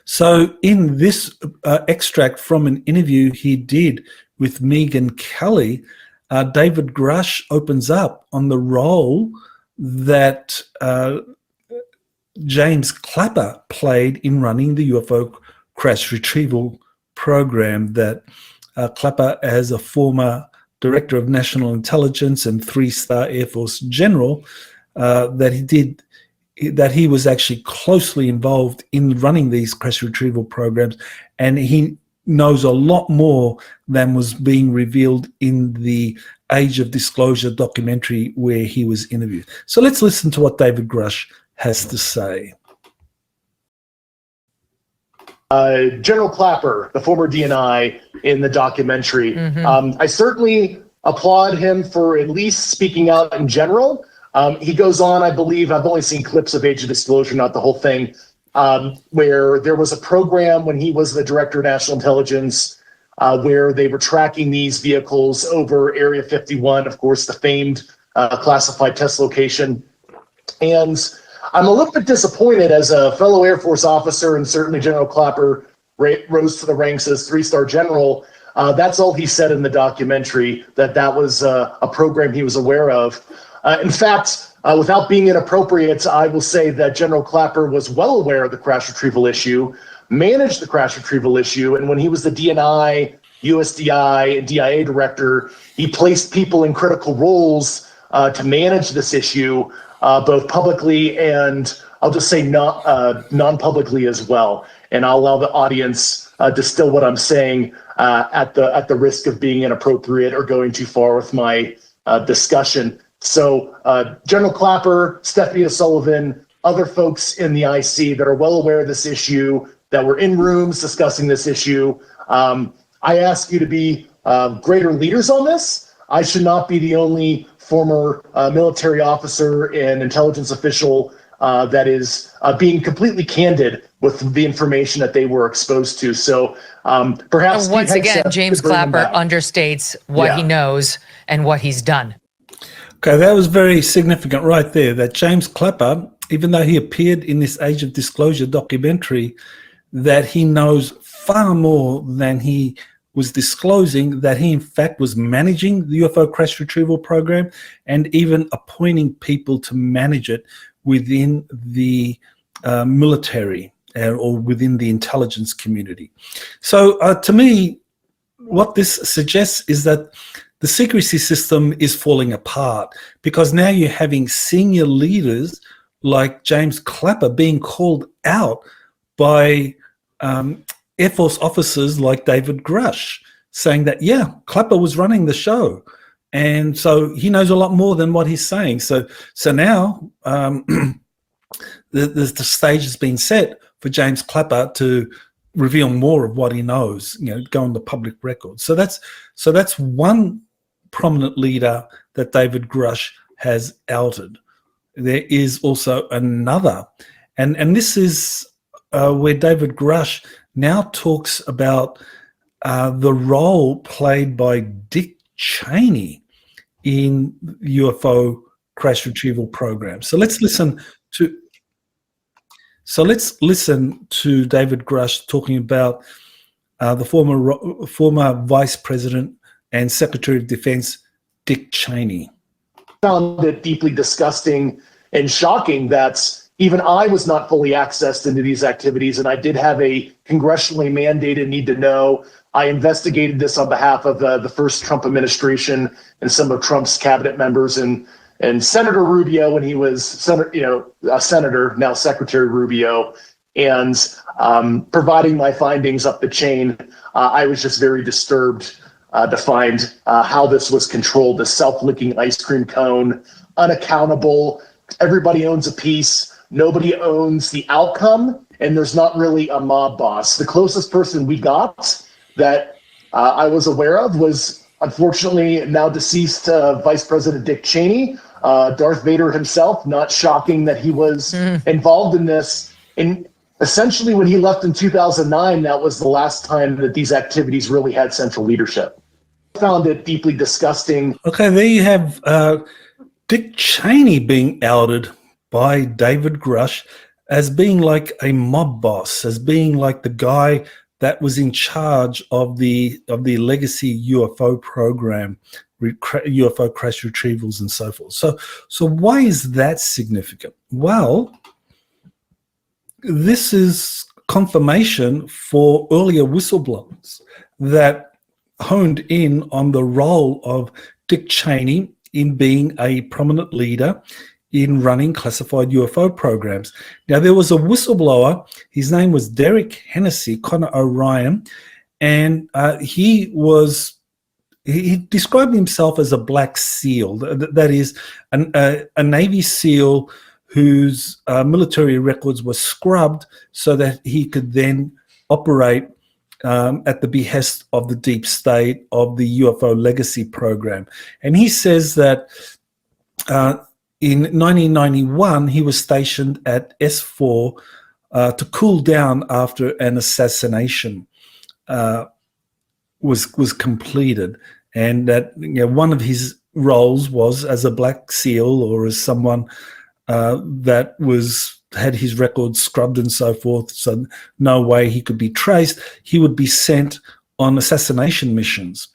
Speaker 1: So in this extract from an interview he did with Megan Kelly, David Grusch opens up on the role that James Clapper played in running the UFO crash retrieval program. That Clapper, as a former Director of National Intelligence and 3-star Air Force general, that he was actually closely involved in running these crash retrieval programs, and he knows a lot more than was being revealed in the Age of Disclosure documentary where he was interviewed. So let's listen to what David Grusch has to say.
Speaker 8: General Clapper, the former DNI in the documentary. I certainly applaud him for at least speaking out in general. He goes on, I believe, I've only seen clips of Age of Disclosure, not the whole thing, where there was a program when he was the Director of National Intelligence where they were tracking these vehicles over Area 51, of course, the famed classified test location. And I'm a little bit disappointed as a fellow Air Force officer, and certainly General Clapper rose to the ranks as 3-star general. That's all he said in the documentary, that was a program he was aware of. In fact, without being inappropriate, I will say that General Clapper was well aware of the crash retrieval issue, managed the crash retrieval issue, and when he was the DNI, USDI, and DIA director, he placed people in critical roles to manage this issue, both publicly and I'll just say non-publicly as well. And I'll allow the audience distill what I'm saying at the risk of being inappropriate or going too far with my discussion. So General Clapper, Stephanie O'Sullivan, other folks in the IC that are well aware of this issue, that were in rooms discussing this issue, I ask you to be greater leaders on this. I should not be the only former military officer and intelligence official that is being completely candid with the information that they were exposed to. So perhaps...
Speaker 9: And once again, James Clapper understates what he knows and what he's done.
Speaker 1: Okay, that was very significant right there, that James Clapper, even though he appeared in this Age of Disclosure documentary, that he knows far more than he was disclosing, that he in fact was managing the UFO crash retrieval program and even appointing people to manage it within the military or within the intelligence community. So to me, what this suggests is that the secrecy system is falling apart, because now you're having senior leaders like James Clapper being called out by Air Force officers like David Grusch, saying that, yeah, Clapper was running the show. And so he knows a lot more than what he's saying. So now the stage has been set for James Clapper to reveal more of what he knows, go on the public record. So that's one prominent leader that David Grusch has outed. There is also another, and this is where David Grusch now talks about the role played by Dick Cheney in UFO crash retrieval programs. So let's listen to David Grusch talking about the former Vice President and Secretary of Defense, Dick Cheney.
Speaker 8: Found it deeply disgusting and shocking that even I was not fully accessed into these activities, and I did have a congressionally mandated need to know. I investigated this on behalf of the first Trump administration and some of Trump's cabinet members, and Senator Rubio when he was a senator, now Secretary Rubio, and providing my findings up the chain. I was just very disturbed to find how this was controlled, the self-licking ice cream cone, unaccountable. Everybody owns a piece. Nobody owns the outcome, and there's not really a mob boss. The closest person we got that I was aware of was, unfortunately, now deceased Vice President Dick Cheney, Darth Vader himself. Not shocking that he was involved in this. And essentially, when he left in 2009, that was the last time that these activities really had central leadership. I found it deeply disgusting.
Speaker 1: Okay, there you have Dick Cheney being outed by David Grusch as being like a mob boss, as being like the guy that was in charge of the legacy UFO program, UFO crash retrievals and so forth. So why is that significant? Well, this is confirmation for earlier whistleblowers that honed in on the role of Dick Cheney in being a prominent leader in running classified UFO programs. Now, there was a whistleblower, his name was Derek Hennessy, Connor O'Ryan, and he described himself as a black SEAL, that is, a Navy SEAL whose military records were scrubbed so that he could then operate at the behest of the deep state of the UFO legacy program. And he says that in 1991, he was stationed at S4 to cool down after an assassination was completed, and that one of his roles was as a black SEAL or as someone that had his records scrubbed and so forth, so no way he could be traced. He would be sent on assassination missions.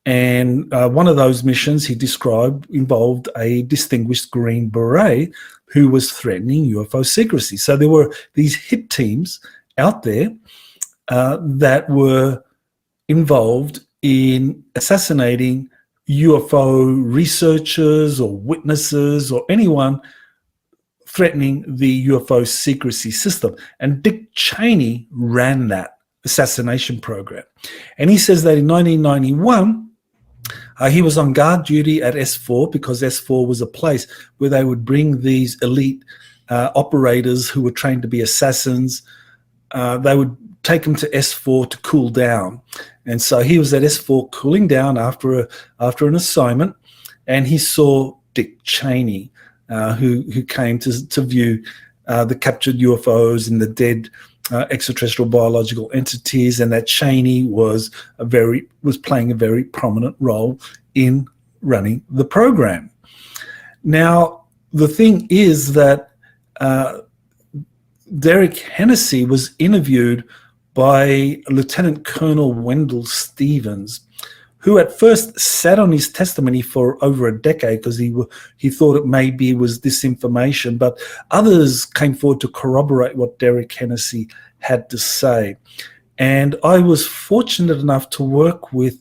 Speaker 1: And one of those missions he described involved a distinguished Green Beret who was threatening UFO secrecy. So there were these hit teams out there that were involved in assassinating UFO researchers or witnesses or anyone threatening the UFO secrecy system. And Dick Cheney ran that assassination program. And he says that in 1991, he was on guard duty at S4 because S4 was a place where they would bring these elite operators who were trained to be assassins. They would take them to S4 to cool down. And so he was at S4 cooling down after an assignment, and he saw Dick Cheney, who came to view the captured UFOs and the dead extraterrestrial biological entities, and that Cheney was playing a very prominent role in running the program. Now, the thing is that Derek Hennessy was interviewed by Lieutenant Colonel Wendell Stevens, who at first sat on his testimony for over a decade because he thought it maybe was disinformation, but others came forward to corroborate what Derek Hennessy had to say. And I was fortunate enough to work with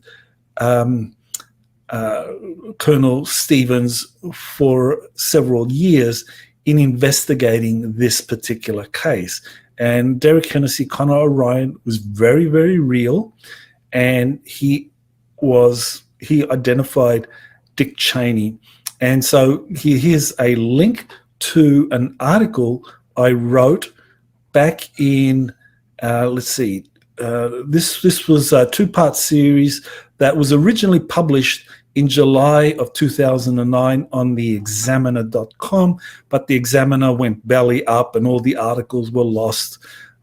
Speaker 1: Colonel Stevens for several years in investigating this particular case. And Derek Hennessy, Connor O'Ryan was very, very real, and he identified Dick Cheney. And so here's a link to an article I wrote back in, this was a two-part series that was originally published in July of 2009 on the examiner.com, but the Examiner went belly up and all the articles were lost.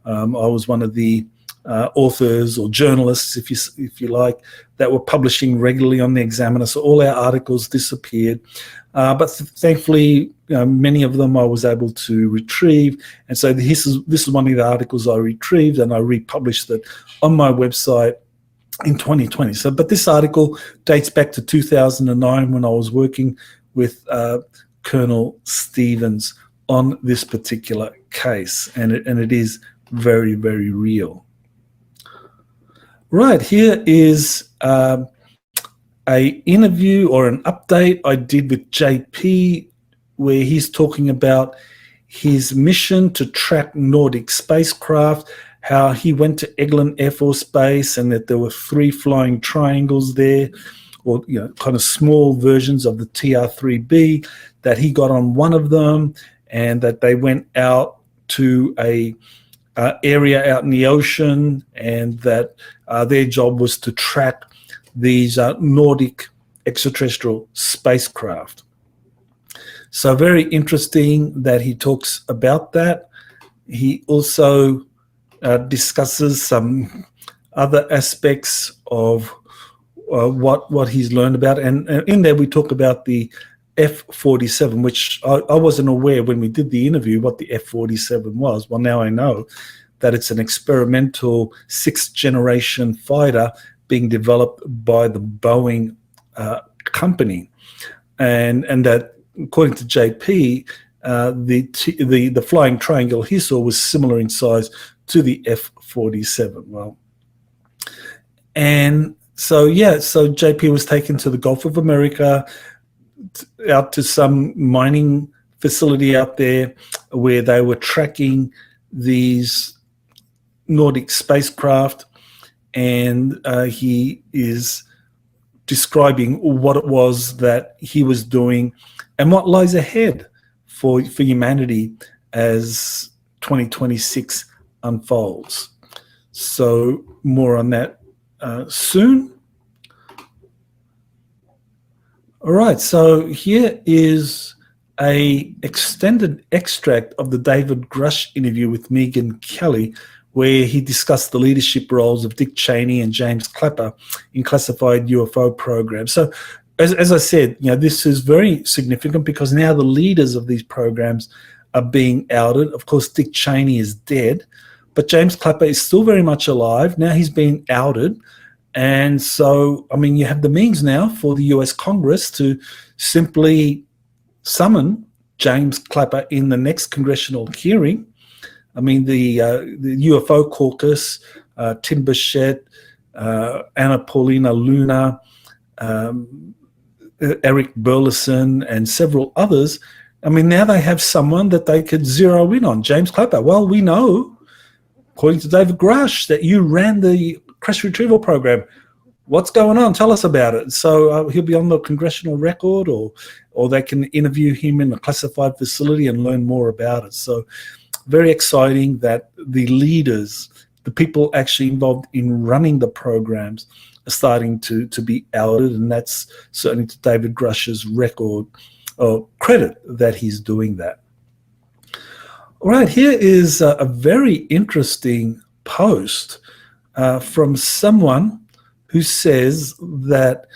Speaker 1: I was one of the authors or journalists, if you like, that were publishing regularly on the Examiner, so all our articles disappeared. But thankfully, many of them I was able to retrieve, and so this is one of the articles I retrieved, and I republished it on my website in 2020. So, but this article dates back to 2009 when I was working with Colonel Stevens on this particular case, and it is very, very real. Right, here is a interview or an update I did with JP, where he's talking about his mission to track Nordic spacecraft, how he went to Eglin Air Force Base and that there were 3 flying triangles there, or kind of small versions of the TR-3B, that he got on one of them, and that they went out to a area out in the ocean, and that their job was to track these Nordic extraterrestrial spacecraft. So very interesting that he talks about that. He also discusses some other aspects of what he's learned about, and in there we talk about the F-47, which I wasn't aware when we did the interview what the F-47 was. Well, now I know that it's an experimental 6th generation fighter being developed by the Boeing company, and that according to JP, the flying triangle he saw was similar in size to the F-47. Well, and so JP was taken to the Gulf of America, out to some mining facility out there where they were tracking these Nordic spacecraft, and he is describing what it was that he was doing and what lies ahead for humanity as 2026 unfolds. So more on that soon. All right, so here is a extended extract of the David Grusch interview with Megan Kelly, where he discussed the leadership roles of Dick Cheney and James Clapper in classified UFO programs. So as I said, this is very significant because now the leaders of these programs are being outed. Of course, Dick Cheney is dead, but James Clapper is still very much alive. Now he's being outed. And so, you have the means now for the US Congress to simply summon James Clapper in the next congressional hearing. The UFO caucus, Tim Burchett, Anna Paulina Luna, Eric Burleson, and several others. Now they have someone that they could zero in on, James Clapper. Well, we know, according to David Grusch, that you ran the crash retrieval program. What's going on? Tell us about it. So he'll be on the congressional record, or they can interview him in a classified facility and learn more about it. So very exciting that the leaders, the people actually involved in running the programs, are starting to be outed, and that's certainly to David Grusch's record or credit that he's doing that. All right, here is a very interesting post from someone who says that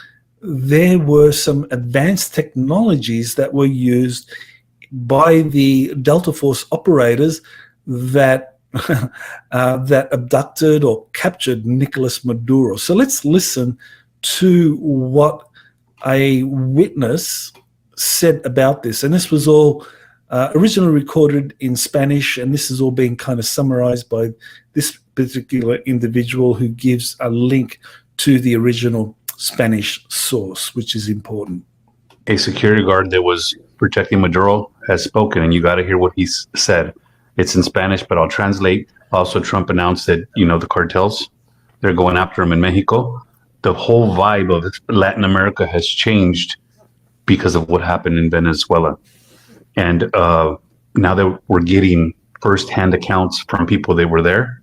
Speaker 1: there were some advanced technologies that were used by the Delta Force operators that that abducted or captured Nicolas Maduro. So let's listen to what a witness said about this. And this was all originally recorded in Spanish, and this is all being kind of summarized by this particular individual who gives a link to the original Spanish source, which is important.
Speaker 10: A security guard that was protecting Maduro has spoken, and you got to hear what he said. It's in Spanish, but I'll translate. Also, Trump announced that, the cartels, they're going after him in Mexico. The whole vibe of Latin America has changed because of what happened in Venezuela. And now that we're getting firsthand accounts from people that were there,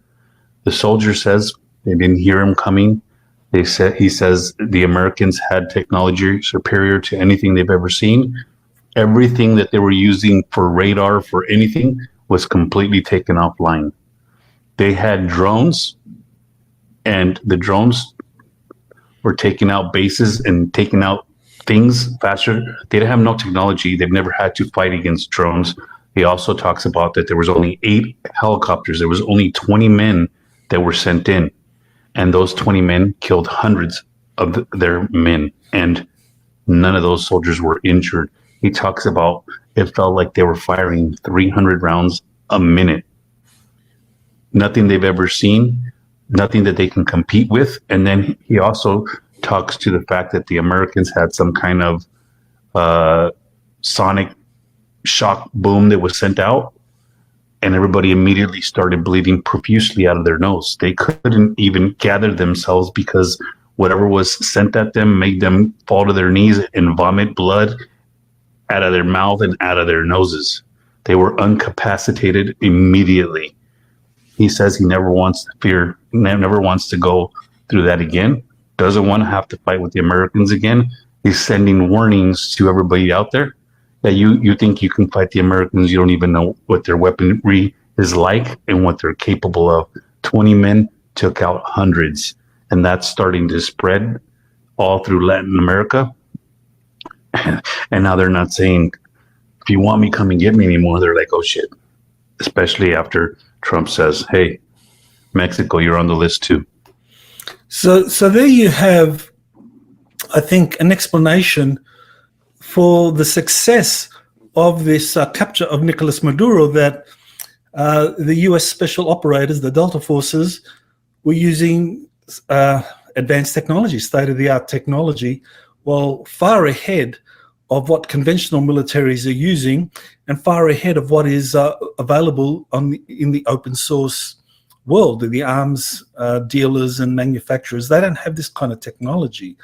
Speaker 10: the soldier says they didn't hear him coming. He says the Americans had technology superior to anything they've ever seen. Everything that they were using for radar, for anything, was completely taken offline. They had drones, and the drones were taking out bases and taking out things faster. They didn't have no technology. They've never had to fight against drones. He also talks about that there was only 8 helicopters. There was only 20 men that were sent in. And those 20 men killed hundreds of their men. And none of those soldiers were injured. He talks about it felt like they were firing 300 rounds a minute. Nothing they've ever seen, nothing that they can compete with. And then he also talks to the fact that the Americans had some kind of sonic shock boom that was sent out, and everybody immediately started bleeding profusely out of their nose. They couldn't even gather themselves because whatever was sent at them made them fall to their knees and vomit blood out of their mouth and out of their noses. They were incapacitated immediately. He says he never wants to go through that again. Doesn't want to have to fight with the Americans again. He's sending warnings to everybody out there that you think you can fight the Americans. You don't even know what their weaponry is like and what they're capable of. 20 men took out hundreds, and that's starting to spread all through Latin America. And now they're not saying, if you want me, come and get me anymore. They're like, oh shit. Especially after Trump says, hey, Mexico, you're on the list too.
Speaker 1: So there you have, I think, an explanation for the success of this capture of Nicolas Maduro, that the US special operators, the Delta forces, were using advanced technology, state-of-the-art technology, well, far ahead of what conventional militaries are using and far ahead of what is available in the open source world. The arms dealers and manufacturers, they don't have this kind of technology.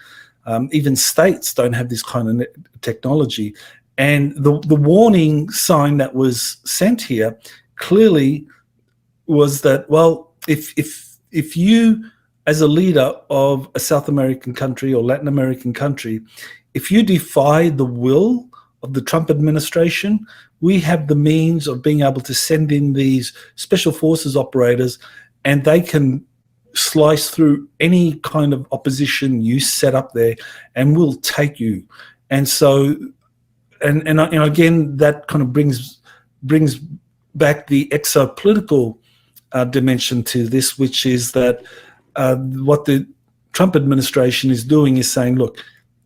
Speaker 1: Even states don't have this kind of technology. And the warning sign that was sent here clearly was that, well, if you, as a leader of a South American country or Latin American country, if you defy the will of the Trump administration, we have the means of being able to send in these special forces operators, and they can slice through any kind of opposition you set up there and will take you. And so, and again, that kind of brings back the exopolitical dimension to this, which is that what the Trump administration is doing is saying, look,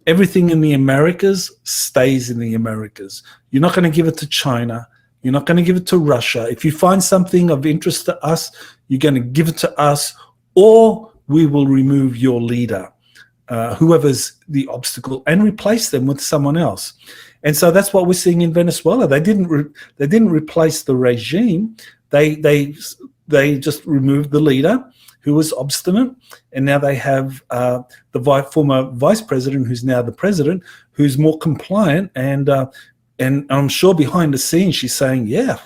Speaker 1: everything in the Americas stays in the Americas. You're not going to give it to China. You're not going to give it to Russia. If you find something of interest to us, you're going to give it to us, or we will remove your leader, whoever's the obstacle, and replace them with someone else. And so that's what we're seeing in Venezuela. They didn't replace the regime. They just removed the leader, who was obstinate, and now they have the former vice president, who's now the president, who's more compliant, and I'm sure behind the scenes she's saying, yeah,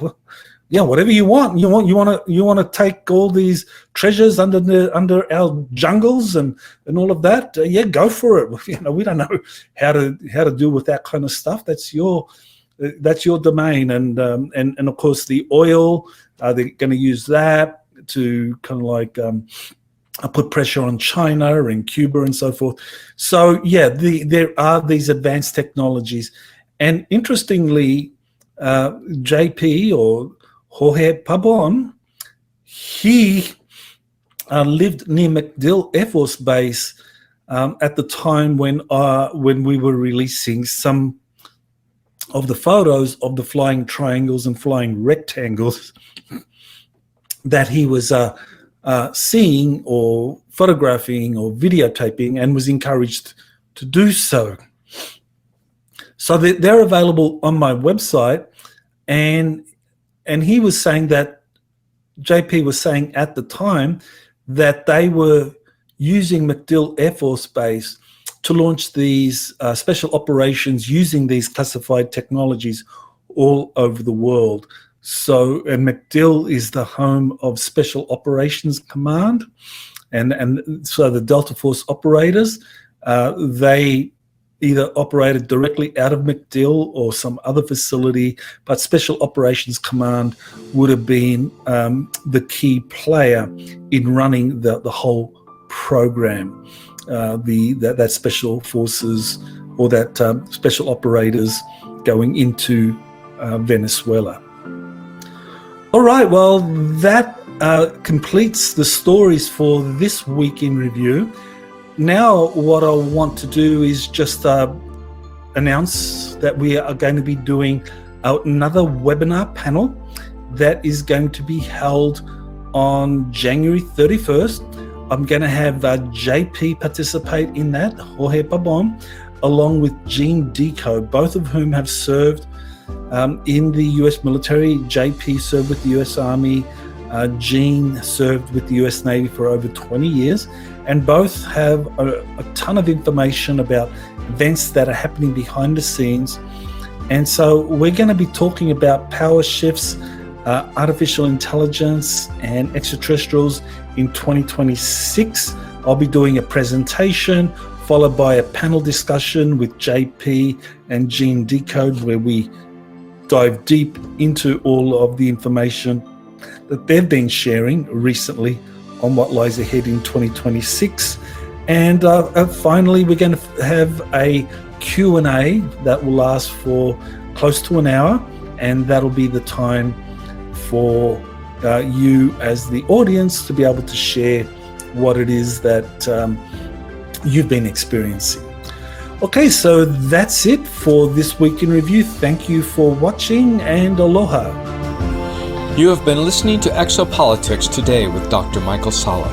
Speaker 1: whatever you want. You want to take all these treasures under our jungles and all of that. Yeah, go for it. We don't know how to deal with that kind of stuff. That's your domain, and of course the oil. They're going to use that to kind of like put pressure on China and Cuba and so forth. So yeah, there are these advanced technologies, and interestingly, JP or Jorge Pabon, he lived near MacDill Air Force Base at the time when we were releasing some of the photos of the flying triangles and flying rectangles that he was seeing or photographing or videotaping, and was encouraged to do so. So they're available on my website, and he was saying that, JP was saying at the time that they were using MacDill Air Force Base to launch these special operations using these classified technologies all over the world. So, and MacDill is the home of Special Operations Command, and so the Delta Force operators, they either operated directly out of MacDill or some other facility, but Special Operations Command would have been the key player in running the whole program. That special forces or that special operators going into Venezuela. All right, well, that completes the stories for this week in review. Now what I want to do is just announce that we are going to be doing another webinar panel that is going to be held on January 31st. I'm going to have JP participate in that, Jorge Pabon, along with Gene Deco, both of whom have served in the US military. JP served with the US Army, Gene served with the US Navy for over 20 years, and both have a ton of information about events that are happening behind the scenes. And so we're going to be talking about power shifts, artificial intelligence, and extraterrestrials in 2026. I'll be doing a presentation followed by a panel discussion with JP and Gene Decode, where we dive deep into all of the information that they've been sharing recently on what lies ahead in 2026. And finally, we're going to have a Q&A that will last for close to an hour, and that'll be the time for you as the audience to be able to share what it is that you've been experiencing. Okay, so that's it for this week in review. Thank you for watching, and aloha.
Speaker 2: You have been listening to Exopolitics Today with Dr. Michael Salla.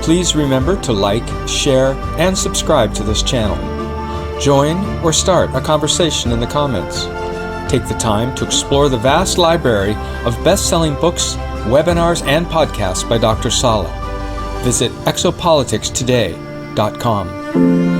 Speaker 2: Please remember to like, share, and subscribe to this channel. Join or start a conversation in the comments. Take the time to explore the vast library of best-selling books, webinars, and podcasts by Dr. Salla. Visit exopoliticstoday.com.